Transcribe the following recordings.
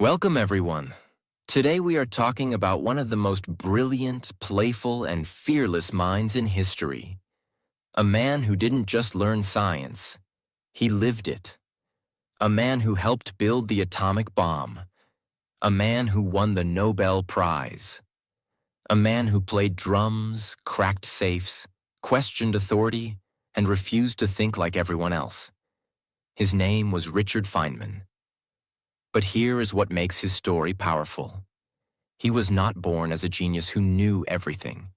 Welcome, everyone. Today we are talking about one of the most brilliant, playful, and fearless minds in history. A man who didn't just learn science, he lived it. A man who helped build the atomic bomb. A man who won the Nobel Prize. A man who played drums, cracked safes, questioned authority, and refused to think like everyone else. His name was Richard Feynman. But here is what makes his story powerful. He was not born as a genius who knew everything.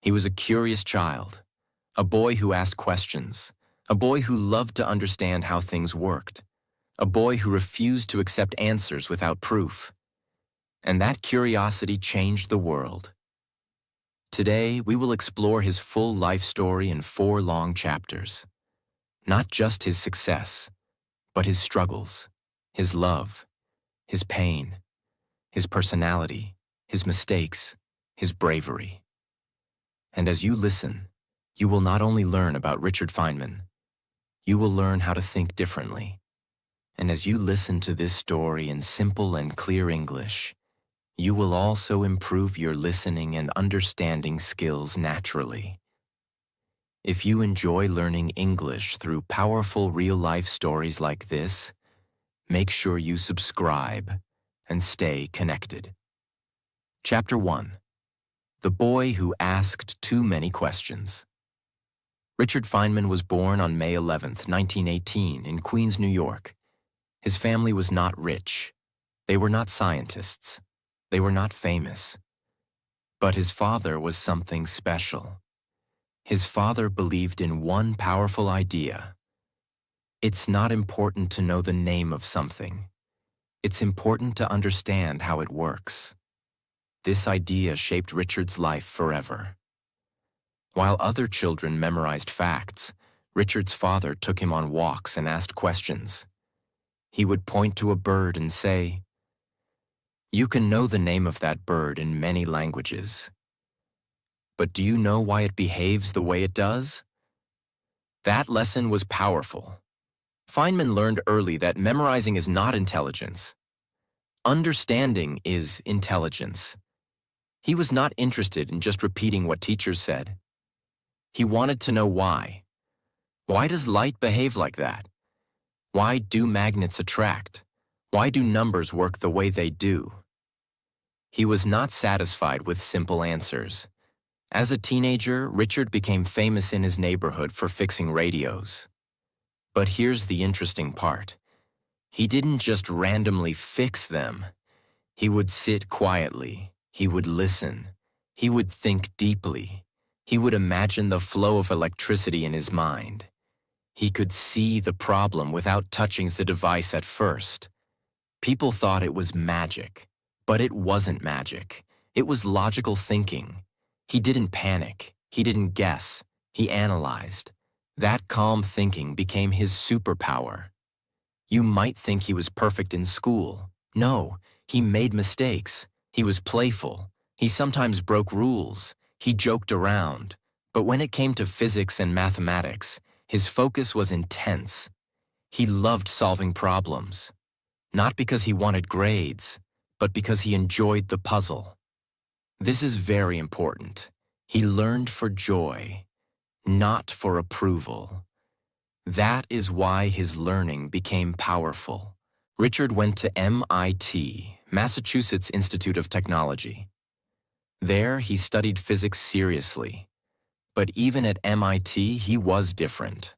He was a curious child, a boy who asked questions, a boy who loved to understand how things worked, a boy who refused to accept answers without proof. And that curiosity changed the world. Today, we will explore his full life story in 4 long chapters. Not just his success, but his struggles, his love, his pain, his personality, his mistakes, his bravery. And as you listen, you will not only learn about Richard Feynman, you will learn how to think differently. And as you listen to this story in simple and clear English, you will also improve your listening and understanding skills naturally. If you enjoy learning English through powerful real-life stories like this, make sure you subscribe and stay connected. Chapter 1. The Boy Who Asked Too Many Questions. Richard Feynman was born on May 11, 1918, in Queens, New York. His family was not rich. They were not scientists. They were not famous. But his father was something special. His father believed in one powerful idea. It's not important to know the name of something. It's important to understand how it works. This idea shaped Richard's life forever. While other children memorized facts, Richard's father took him on walks and asked questions. He would point to a bird and say, "You can know the name of that bird in many languages. But do you know why it behaves the way it does?" That lesson was powerful. Feynman learned early that memorizing is not intelligence. Understanding is intelligence. He was not interested in just repeating what teachers said. He wanted to know why. Why does light behave like that? Why do magnets attract? Why do numbers work the way they do? He was not satisfied with simple answers. As a teenager, Richard became famous in his neighborhood for fixing radios. But here's the interesting part. He didn't just randomly fix them. He would sit quietly. He would listen. He would think deeply. He would imagine the flow of electricity in his mind. He could see the problem without touching the device at first. People thought it was magic, but it wasn't magic. It was logical thinking. He didn't panic. He didn't guess. He analyzed. That calm thinking became his superpower. You might think he was perfect in school. No, he made mistakes. He was playful. He sometimes broke rules. He joked around. But when it came to physics and mathematics, his focus was intense. He loved solving problems. Not because he wanted grades, but because he enjoyed the puzzle. This is very important. He learned for joy, not for approval. That is why his learning became powerful. Richard went to MIT, Massachusetts Institute of Technology. There, he studied physics seriously. But even at MIT, he was different.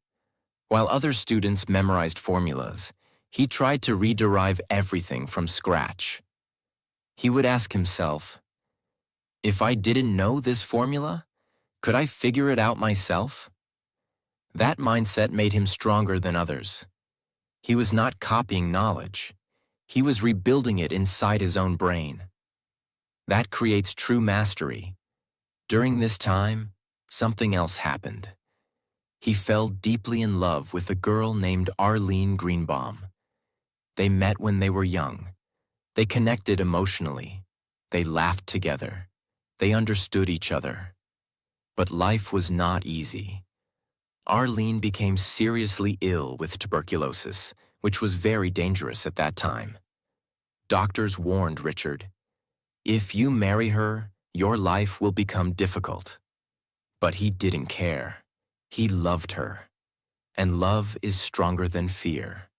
While other students memorized formulas, he tried to rederive everything from scratch. He would ask himself, if I didn't know this formula, could I figure it out myself? That mindset made him stronger than others. He was not copying knowledge. He was rebuilding it inside his own brain. That creates true mastery. During this time, something else happened. He fell deeply in love with a girl named Arlene Greenbaum. They met when they were young. They connected emotionally. They laughed together. They understood each other. But life was not easy. Arlene became seriously ill with tuberculosis, which was very dangerous at that time. Doctors warned Richard, "If you marry her, your life will become difficult." But he didn't care. He loved her. And love is stronger than fear.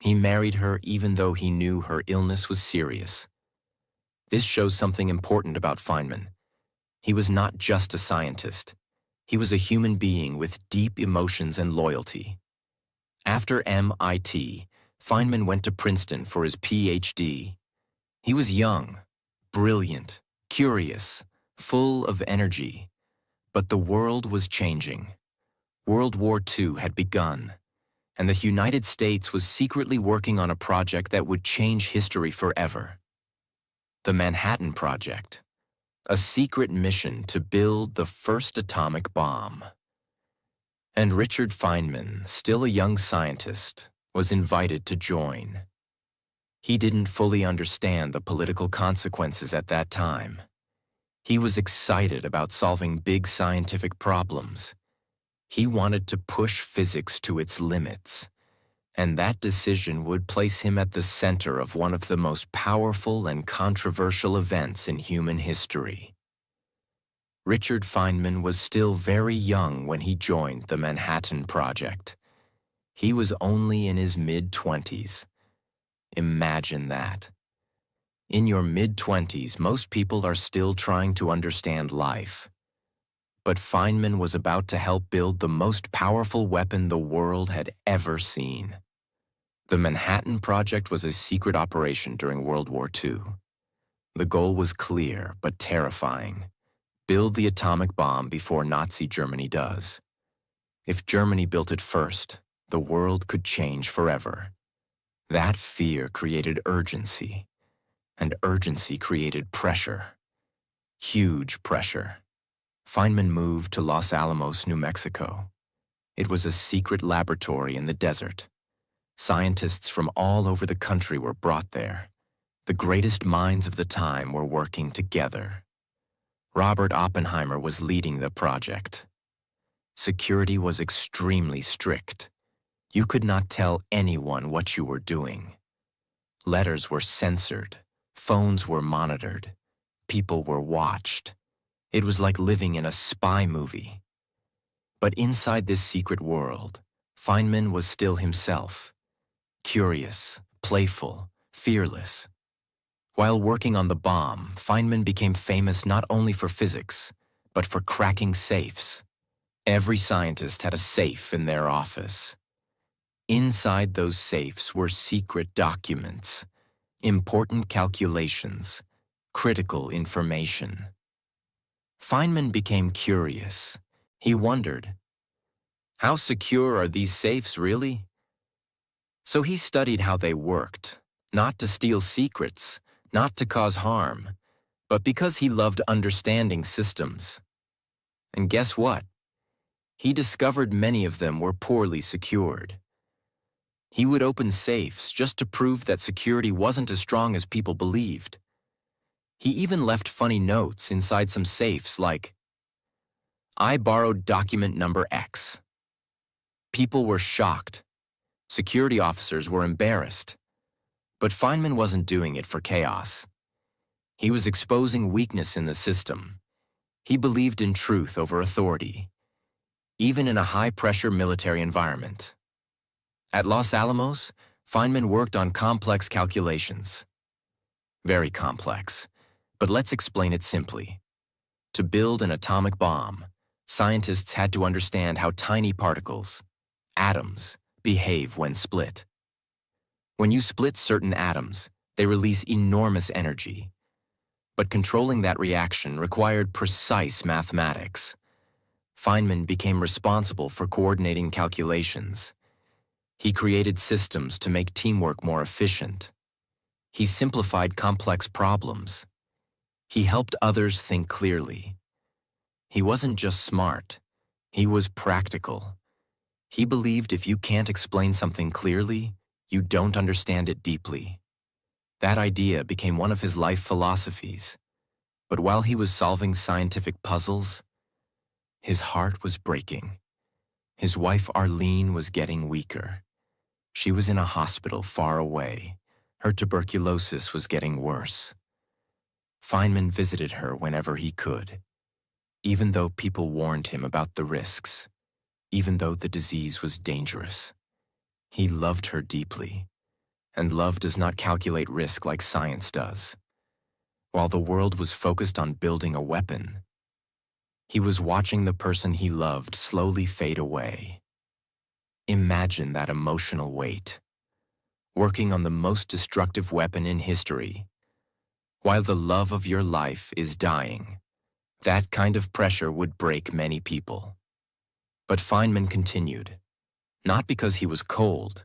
He married her even though he knew her illness was serious. This shows something important about Feynman. He was not just a scientist. He was a human being with deep emotions and loyalty. After MIT, Feynman went to Princeton for his PhD. He was young, brilliant, curious, full of energy. But the world was changing. World War II had begun, and the United States was secretly working on a project that would change history forever. The Manhattan Project, a secret mission to build the first atomic bomb. And Richard Feynman, still a young scientist, was invited to join. He didn't fully understand the political consequences at that time. He was excited about solving big scientific problems. He wanted to push physics to its limits, and that decision would place him at the center of one of the most powerful and controversial events in human history. Richard Feynman was still very young when he joined the Manhattan Project. He was only in his mid-20s. Imagine that. In your mid-20s, most people are still trying to understand life. But Feynman was about to help build the most powerful weapon the world had ever seen. The Manhattan Project was a secret operation during World War II. The goal was clear but terrifying. Build the atomic bomb before Nazi Germany does. If Germany built it first, the world could change forever. That fear created urgency, and urgency created pressure. Huge pressure. Feynman moved to Los Alamos, New Mexico. It was a secret laboratory in the desert. Scientists from all over the country were brought there. The greatest minds of the time were working together. Robert Oppenheimer was leading the project. Security was extremely strict. You could not tell anyone what you were doing. Letters were censored. Phones were monitored. People were watched. It was like living in a spy movie. But inside this secret world, Feynman was still himself. Curious, playful, fearless. While working on the bomb, Feynman became famous not only for physics, but for cracking safes. Every scientist had a safe in their office. Inside those safes were secret documents, important calculations, critical information. Feynman became curious. He wondered, how secure are these safes really? So he studied how they worked, not to steal secrets, not to cause harm, but because he loved understanding systems. And guess what? He discovered many of them were poorly secured. He would open safes just to prove that security wasn't as strong as people believed. He even left funny notes inside some safes like, "I borrowed document number X." People were shocked. Security officers were embarrassed. But Feynman wasn't doing it for chaos. He was exposing weakness in the system. He believed in truth over authority, even in a high-pressure military environment. At Los Alamos, Feynman worked on complex calculations. Very complex, but let's explain it simply. To build an atomic bomb, scientists had to understand how tiny particles, atoms, behave when split. When you split certain atoms, they release enormous energy. But controlling that reaction required precise mathematics. Feynman became responsible for coordinating calculations. He created systems to make teamwork more efficient. He simplified complex problems. He helped others think clearly. He wasn't just smart, he was practical. He believed if you can't explain something clearly, you don't understand it deeply. That idea became one of his life philosophies. But while he was solving scientific puzzles, his heart was breaking. His wife Arlene was getting weaker. She was in a hospital far away, Her tuberculosis was getting worse. Feynman visited her whenever he could, even though people warned him about the risks, even though the disease was dangerous. He loved her deeply, and love does not calculate risk like science does. While the world was focused on building a weapon, he was watching the person he loved slowly fade away. Imagine that emotional weight, working on the most destructive weapon in history, while the love of your life is dying. That kind of pressure would break many people. But Feynman continued, not because he was cold,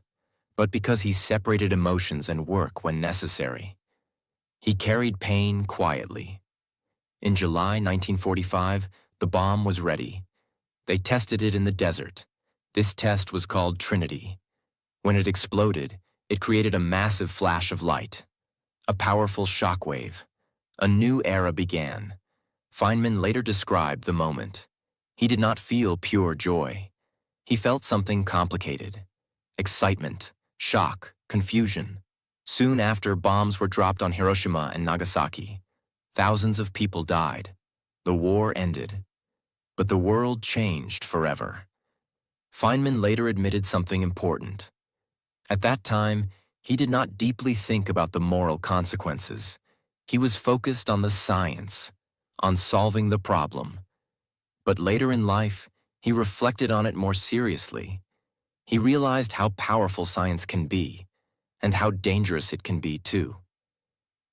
but because he separated emotions and work when necessary. He carried pain quietly. In July 1945, the bomb was ready. They tested it in the desert. This test was called Trinity. When it exploded, it created a massive flash of light, a powerful shockwave. A new era began. Feynman later described the moment. He did not feel pure joy. He felt something complicated: excitement, shock, confusion. Soon after, bombs were dropped on Hiroshima and Nagasaki. Thousands of people died. The war ended. But the world changed forever. Feynman later admitted something important. At that time, he did not deeply think about the moral consequences. He was focused on the science, on solving the problem. But later in life, he reflected on it more seriously. He realized how powerful science can be, and how dangerous it can be too.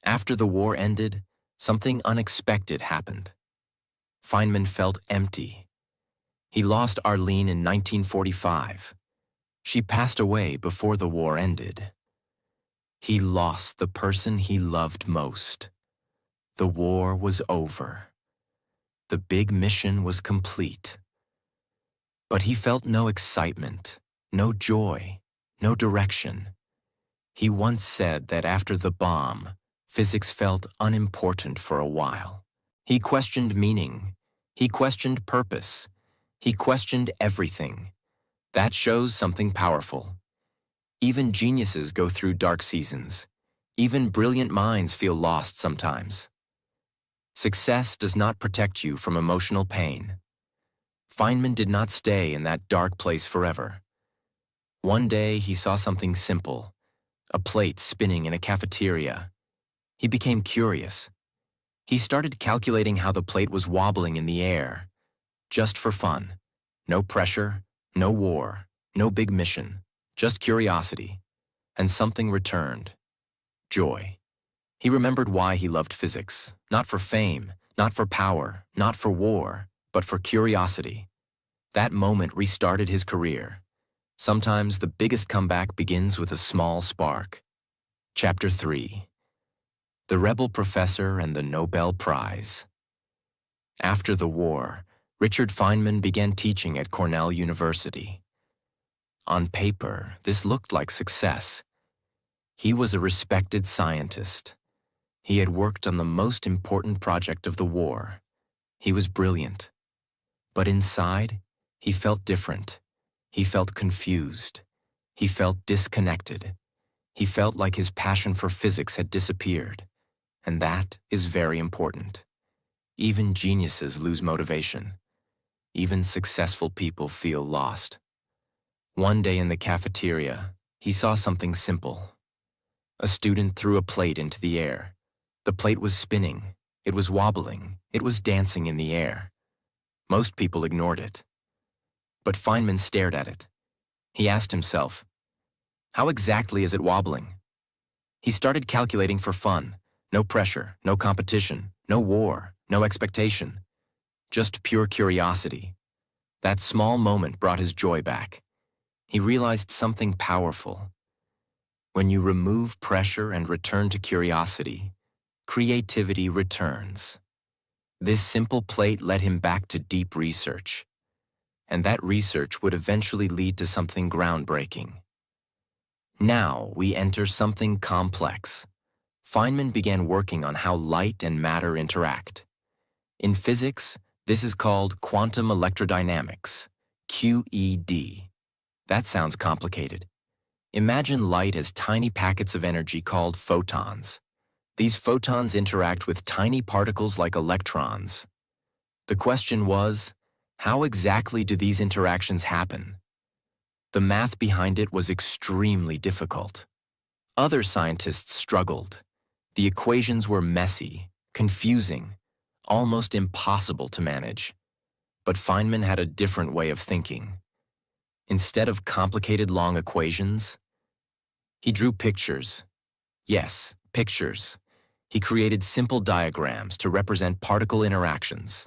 After the war ended, something unexpected happened. Feynman felt empty. He lost Arlene in 1945. She passed away before the war ended. He lost the person he loved most. The war was over. The big mission was complete. But he felt no excitement, no joy, no direction. He once said that after the bomb, physics felt unimportant for a while. He questioned meaning. He questioned purpose. He questioned everything. That shows something powerful. Even geniuses go through dark seasons. Even brilliant minds feel lost sometimes. Success does not protect you from emotional pain. Feynman did not stay in that dark place forever. One day he saw something simple, a plate spinning in a cafeteria. He became curious. He started calculating how the plate was wobbling in the air, just for fun. No pressure, no war, no big mission, just curiosity. And something returned: joy. He remembered why he loved physics, not for fame, not for power, not for war, but for curiosity. That moment restarted his career. Sometimes the biggest comeback begins with a small spark. Chapter 3. The Rebel Professor and the Nobel Prize. After the war, Richard Feynman began teaching at Cornell University. On paper, this looked like success. He was a respected scientist. He had worked on the most important project of the war. He was brilliant. But inside, he felt different. He felt confused. He felt disconnected. He felt like his passion for physics had disappeared. And that is very important. Even geniuses lose motivation. Even successful people feel lost. One day in the cafeteria, he saw something simple. A student threw a plate into the air. The plate was spinning. It was wobbling. It was dancing in the air. Most people ignored it. But Feynman stared at it. He asked himself, how exactly is it wobbling? He started calculating for fun. No pressure, no competition, no war, no expectation. Just pure curiosity. That small moment brought his joy back. He realized something powerful. When you remove pressure and return to curiosity, creativity returns. This simple plate led him back to deep research. And that research would eventually lead to something groundbreaking. Now we enter something complex. Feynman began working on how light and matter interact. In physics, this is called quantum electrodynamics, QED. That sounds complicated. Imagine light as tiny packets of energy called photons. These photons interact with tiny particles like electrons. The question was, how exactly do these interactions happen? The math behind it was extremely difficult. Other scientists struggled. The equations were messy, confusing, almost impossible to manage. But Feynman had a different way of thinking. Instead of complicated long equations, he drew pictures. Yes, pictures. He created simple diagrams to represent particle interactions.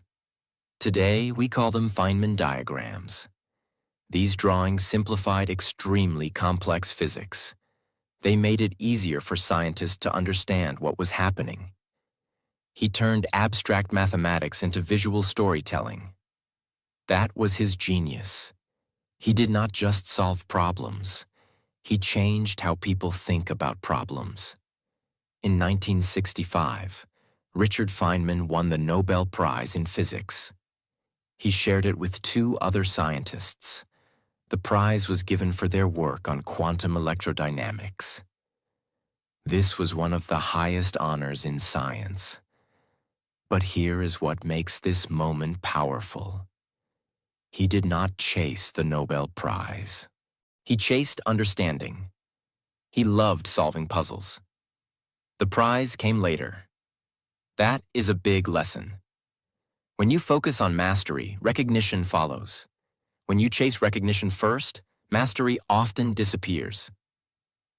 Today, we call them Feynman diagrams. These drawings simplified extremely complex physics. They made it easier for scientists to understand what was happening. He turned abstract mathematics into visual storytelling. That was his genius. He did not just solve problems. He changed how people think about problems. In 1965, Richard Feynman won the Nobel Prize in Physics. He shared it with two other scientists. The prize was given for their work on quantum electrodynamics. This was one of the highest honors in science. But here is what makes this moment powerful. He did not chase the Nobel Prize. He chased understanding. He loved solving puzzles. The prize came later. That is a big lesson. When you focus on mastery, recognition follows. When you chase recognition first, mastery often disappears.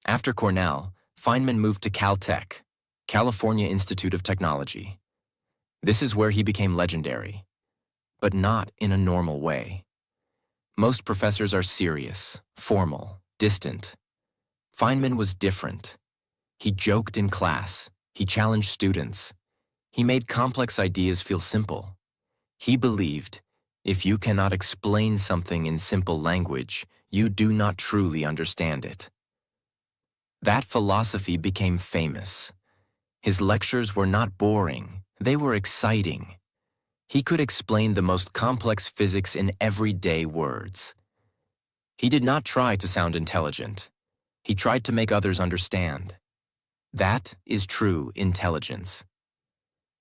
After Cornell, Feynman moved to Caltech, California Institute of Technology. This is where he became legendary, but not in a normal way. Most professors are serious, formal, distant. Feynman was different. He joked in class. He challenged students. He made complex ideas feel simple. He believed, if you cannot explain something in simple language, you do not truly understand it. That philosophy became famous. His lectures were not boring. They were exciting. He could explain the most complex physics in everyday words. He did not try to sound intelligent. He tried to make others understand. That is true intelligence.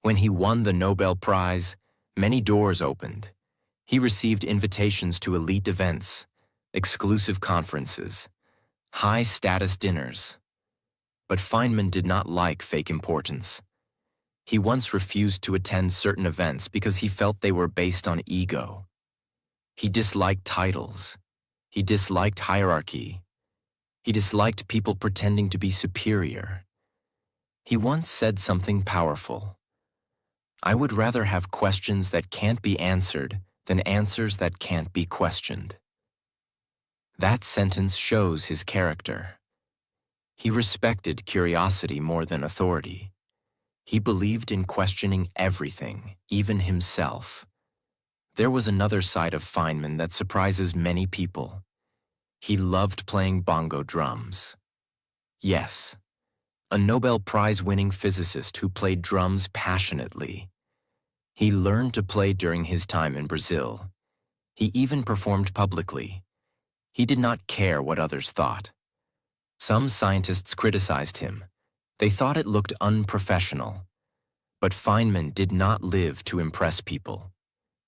When he won the Nobel Prize, many doors opened. He received invitations to elite events, exclusive conferences, high-status dinners. But Feynman did not like fake importance. He once refused to attend certain events because he felt they were based on ego. He disliked titles. He disliked hierarchy. He disliked people pretending to be superior. He once said something powerful. I would rather have questions that can't be answered than answers that can't be questioned. That sentence shows his character. He respected curiosity more than authority. He believed in questioning everything, even himself. There was another side of Feynman that surprises many people. He loved playing bongo drums. Yes, a Nobel Prize-winning physicist who played drums passionately. He learned to play during his time in Brazil. He even performed publicly. He did not care what others thought. Some scientists criticized him. They thought it looked unprofessional. But Feynman did not live to impress people.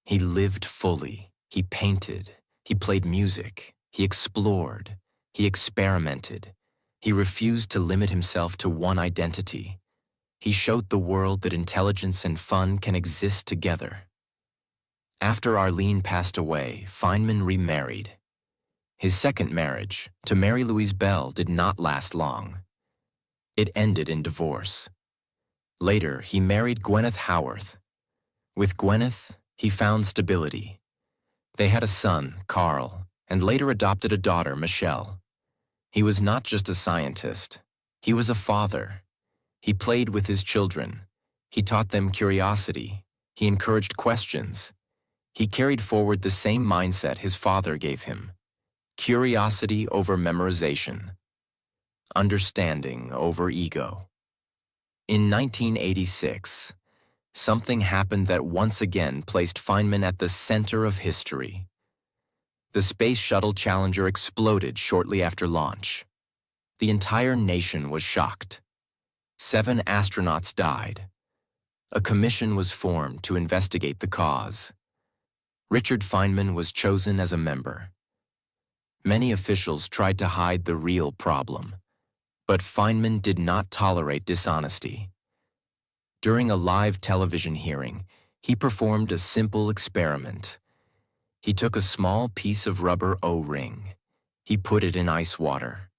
He lived fully. He painted. He played music. He explored. He experimented. He refused to limit himself to one identity. He showed the world that intelligence and fun can exist together. After Arlene passed away, Feynman remarried. His second marriage, to Mary Louise Bell, did not last long. It ended in divorce. Later, he married Gwyneth Howarth. With Gwyneth, he found stability. They had a son, Carl, and later adopted a daughter, Michelle. He was not just a scientist. He was a father. He played with his children. He taught them curiosity. He encouraged questions. He carried forward the same mindset his father gave him. Curiosity over memorization. Understanding over ego. In 1986, something happened that once again placed Feynman at the center of history. The Space Shuttle Challenger exploded shortly after launch. The entire nation was shocked. 7 astronauts died. A commission was formed to investigate the cause. Richard Feynman was chosen as a member. Many officials tried to hide the real problem, but Feynman did not tolerate dishonesty. During a live television hearing, he performed a simple experiment. He took a small piece of rubber O-ring. He put it in ice water.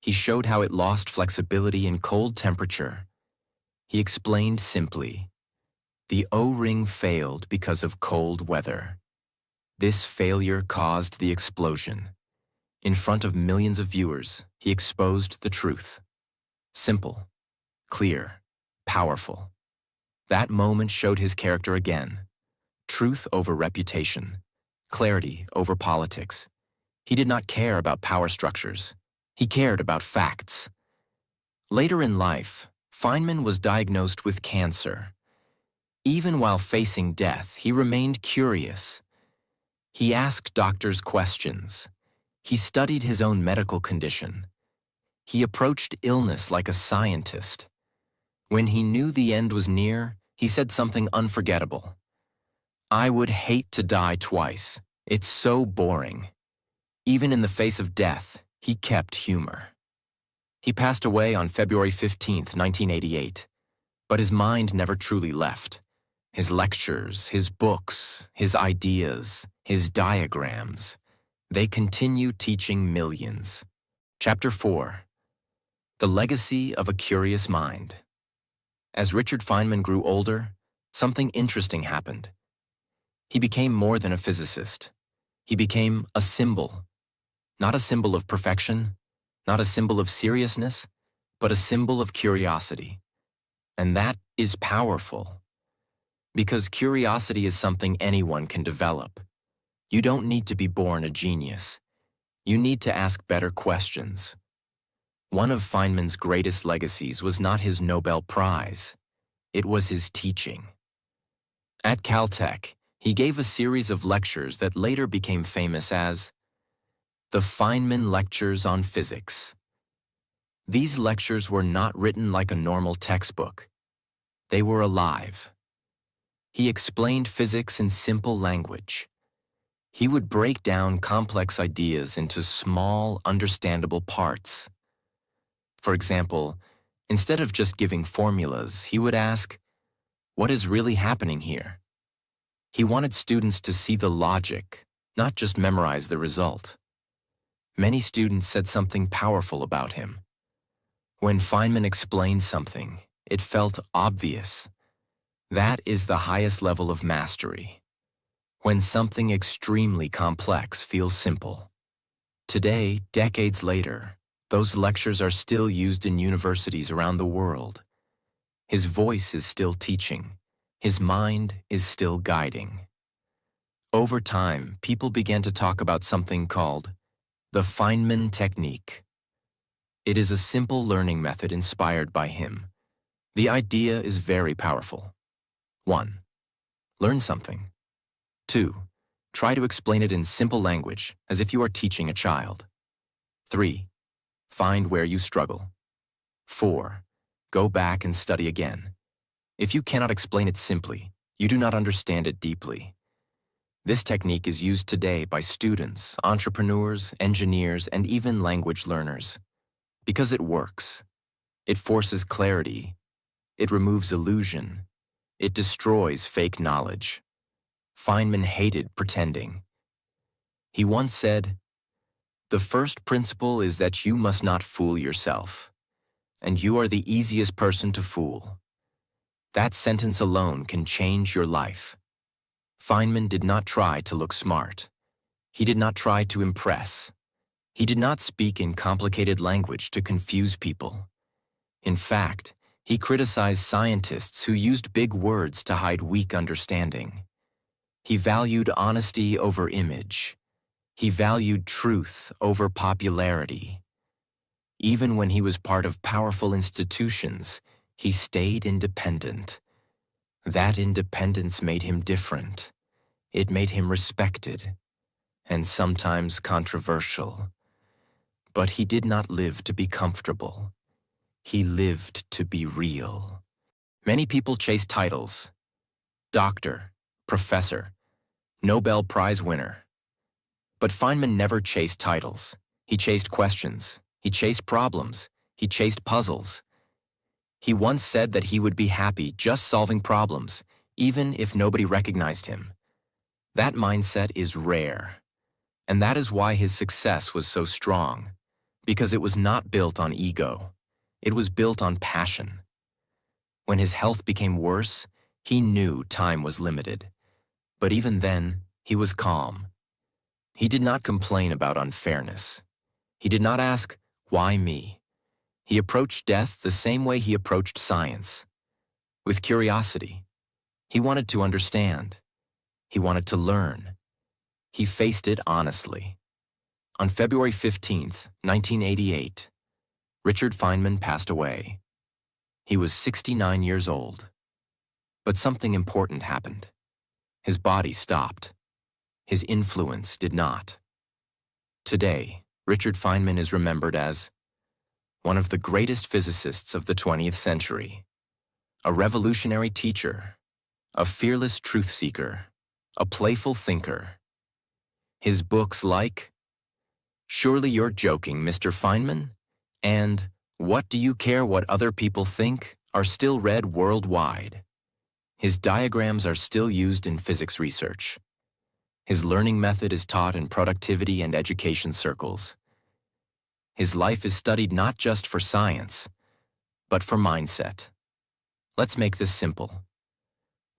He showed how it lost flexibility in cold temperature. He explained simply, the O-ring failed because of cold weather. This failure caused the explosion. In front of millions of viewers, he exposed the truth. Simple, clear, powerful. That moment showed his character again. Truth over reputation, clarity over politics. He did not care about power structures. He cared about facts. Later in life, Feynman was diagnosed with cancer. Even while facing death, he remained curious. He asked doctors questions. He studied his own medical condition. He approached illness like a scientist. When he knew the end was near, he said something unforgettable. "I would hate to die twice. It's so boring." Even in the face of death, he kept humor. He passed away on February 15, 1988, but his mind never truly left. His lectures, his books, his ideas, his diagrams, they continue teaching millions. Chapter 4. The Legacy of a Curious Mind. As Richard Feynman grew older, something interesting happened. He became more than a physicist. He became a symbol. Not a symbol of perfection, not a symbol of seriousness, but a symbol of curiosity. And that is powerful. Because curiosity is something anyone can develop. You don't need to be born a genius. You need to ask better questions. One of Feynman's greatest legacies was not his Nobel Prize. It was his teaching. At Caltech, he gave a series of lectures that later became famous as the Feynman Lectures on Physics. These lectures were not written like a normal textbook. They were alive. He explained physics in simple language. He would break down complex ideas into small, understandable parts. For example, instead of just giving formulas, he would ask, "What is really happening here?" He wanted students to see the logic, not just memorize the result. Many students said something powerful about him. When Feynman explained something, it felt obvious. That is the highest level of mastery. When something extremely complex feels simple. Today, decades later, those lectures are still used in universities around the world. His voice is still teaching. His mind is still guiding. Over time, people began to talk about something called the Feynman technique. It is a simple learning method inspired by him. The idea is very powerful. 1. Learn something. 2. Try to explain it in simple language, as if you are teaching a child. 3. Find where you struggle. 4. Go back and study again. If you cannot explain it simply, you do not understand it deeply. This technique is used today by students, entrepreneurs, engineers, and even language learners. Because it works. It forces clarity. It removes illusion. It destroys fake knowledge. Feynman hated pretending. He once said, "The first principle is that you must not fool yourself, and you are the easiest person to fool." That sentence alone can change your life. Feynman did not try to look smart. He did not try to impress. He did not speak in complicated language to confuse people. In fact, he criticized scientists who used big words to hide weak understanding. He valued honesty over image. He valued truth over popularity. Even when he was part of powerful institutions, he stayed independent. That independence made him different. It made him respected, and sometimes controversial. But he did not live to be comfortable. He lived to be real. Many people chase titles: doctor, professor, Nobel Prize winner. But Feynman never chased titles. He chased questions. He chased problems. He chased puzzles. He once said that he would be happy just solving problems, even if nobody recognized him. That mindset is rare. And that is why his success was so strong, because it was not built on ego. It was built on passion. When his health became worse, he knew time was limited. But even then, he was calm. He did not complain about unfairness. He did not ask, "Why me?" He approached death the same way he approached science, with curiosity. He wanted to understand. He wanted to learn. He faced it honestly. On February 15th, 1988, Richard Feynman passed away. He was 69 years old. But something important happened. His body stopped. His influence did not. Today, Richard Feynman is remembered as one of the greatest physicists of the 20th century, a revolutionary teacher, a fearless truth seeker, a playful thinker. His books like Surely You're Joking, Mr. Feynman, and What Do You Care What Other People Think are still read worldwide. His diagrams are still used in physics research. His learning method is taught in productivity and education circles. His life is studied not just for science, but for mindset. Let's make this simple.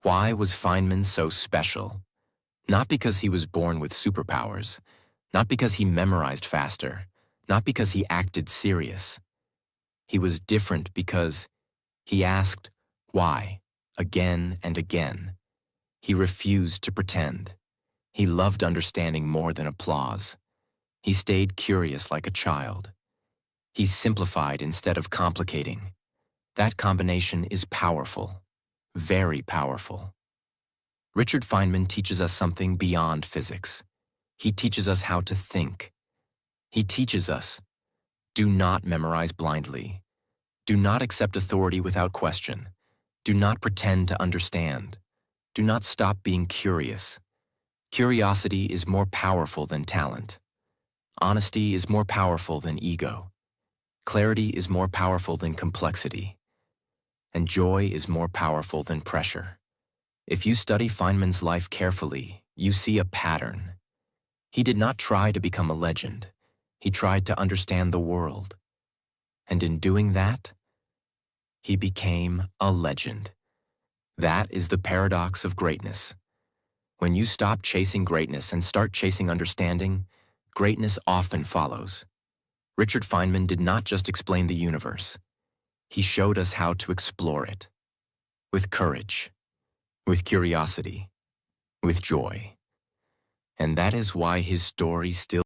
Why was Feynman so special? Not because he was born with superpowers, not because he memorized faster, not because he acted serious. He was different because he asked why again and again. He refused to pretend. He loved understanding more than applause. He stayed curious like a child. He simplified instead of complicating. That combination is powerful, very powerful. Richard Feynman teaches us something beyond physics. He teaches us how to think. He teaches us, do not memorize blindly. Do not accept authority without question. Do not pretend to understand. Do not stop being curious. Curiosity is more powerful than talent. Honesty is more powerful than ego. Clarity is more powerful than complexity. And joy is more powerful than pressure. If you study Feynman's life carefully, you see a pattern. He did not try to become a legend. He tried to understand the world. And in doing that, he became a legend. That is the paradox of greatness. When you stop chasing greatness and start chasing understanding, greatness often follows. Richard Feynman did not just explain the universe. He showed us how to explore it. With courage, with curiosity, with joy. And that is why his story still